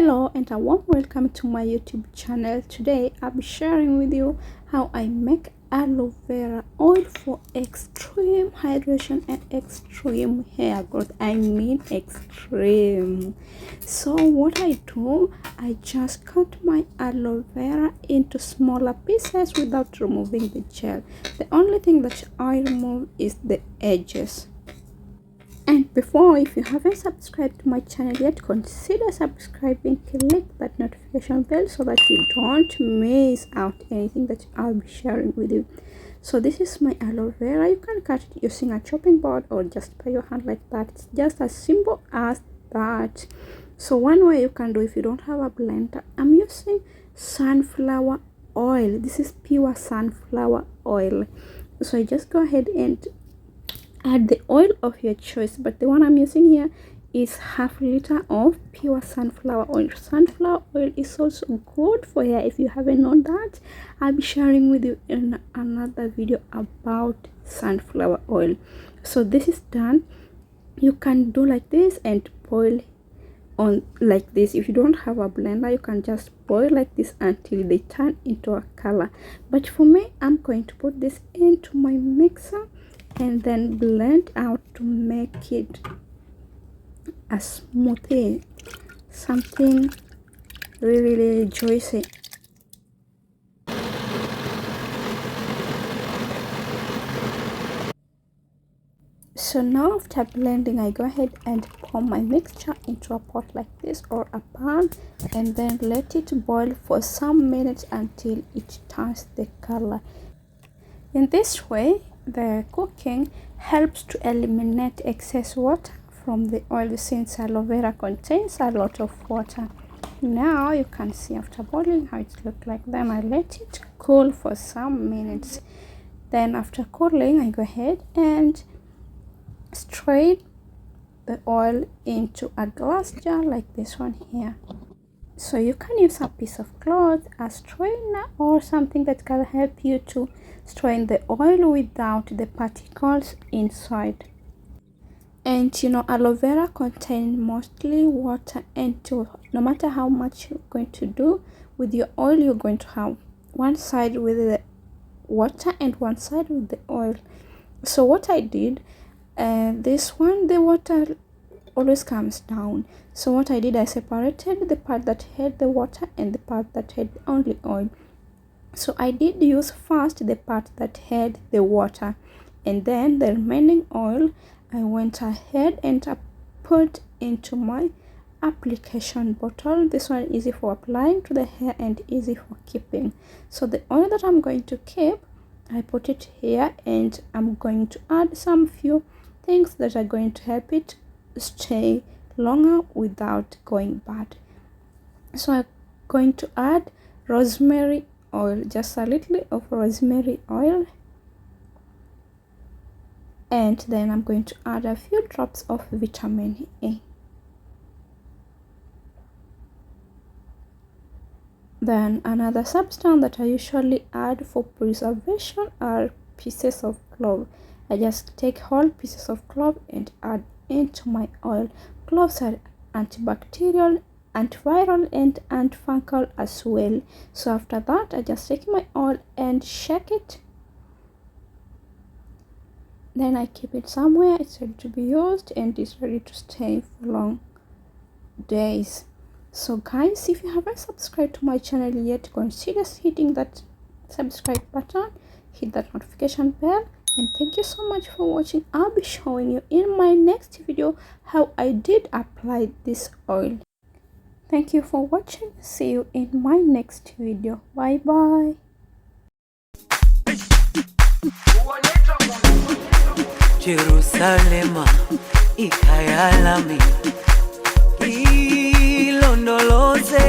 Hello and a warm welcome to my YouTube channel. Today I'll be sharing with you how I make aloe vera oil for extreme hydration and extreme hair growth. I mean extreme. So what I do, I just cut my aloe vera into smaller pieces without removing the gel. The only thing that I remove is the edges. And before, if you haven't subscribed to my channel yet, consider subscribing, click that notification bell so that you don't miss out anything that I'll be sharing with you. So this is my aloe vera. You can cut it using a chopping board or just by your hand like that. It's just as simple as that. So one way you can do, if you don't have a blender, I'm using sunflower oil. This is pure sunflower oil. So I just go ahead and add the oil of your choice, but the one I'm using here is half liter of pure sunflower oil. Sunflower oil is also good for hair. If you haven't known that, I'll be sharing with you in another video about sunflower oil. So this is done. You can do like this and boil on like this. If you don't have a blender, you can just boil like this until they turn into a color. But for me, I'm going to put this into my mixer and then blend out to make it a smoothie, something really juicy. So now after blending, I go ahead and pour my mixture into a pot like this or a pan and then let it boil for some minutes until it turns the color. In this way, the cooking helps to eliminate excess water from the oil, since aloe vera contains a lot of water. Now you can see after boiling how it looks like. Then I let it cool for some minutes. Then after cooling, I go ahead and strain the oil into a glass jar like this one here. So you can use a piece of cloth, a strainer, or something that can help you to strain the oil without the particles inside. And you know, aloe vera contains mostly water, and no matter how much you're going to do with your oil, you're going to have one side with the water and one side with the oil. So what I did, this one, the water always comes down. So what I did, I separated the part that had the water and the part that had only oil. So I did use first the part that had the water, and then the remaining oil I went ahead and I put into my application bottle. This one is easy for applying to the hair and easy for keeping. So the oil that I'm going to keep, I put it here, and I'm going to add some few things that are going to help it stay longer without going bad. So I'm going to add rosemary oil, just a little of rosemary oil, and then I'm going to add a few drops of vitamin A. Then another substance that I usually add for preservation are pieces of clove. I just take whole pieces of clove and add into my oil. Cloves are antibacterial, antiviral, and antifungal as well. So after that, I just take my oil and shake it. Then I keep it somewhere. It's ready to be used and it's ready to stay for long days. So guys, if you haven't subscribed to my channel yet, consider hitting that subscribe button, hit that notification bell, and thank you so much for watching. I'll be showing you in my next video how I did apply this oil. Thank you for watching. See you in my next video. Bye bye. Jerusalema ikayalami ilondoloze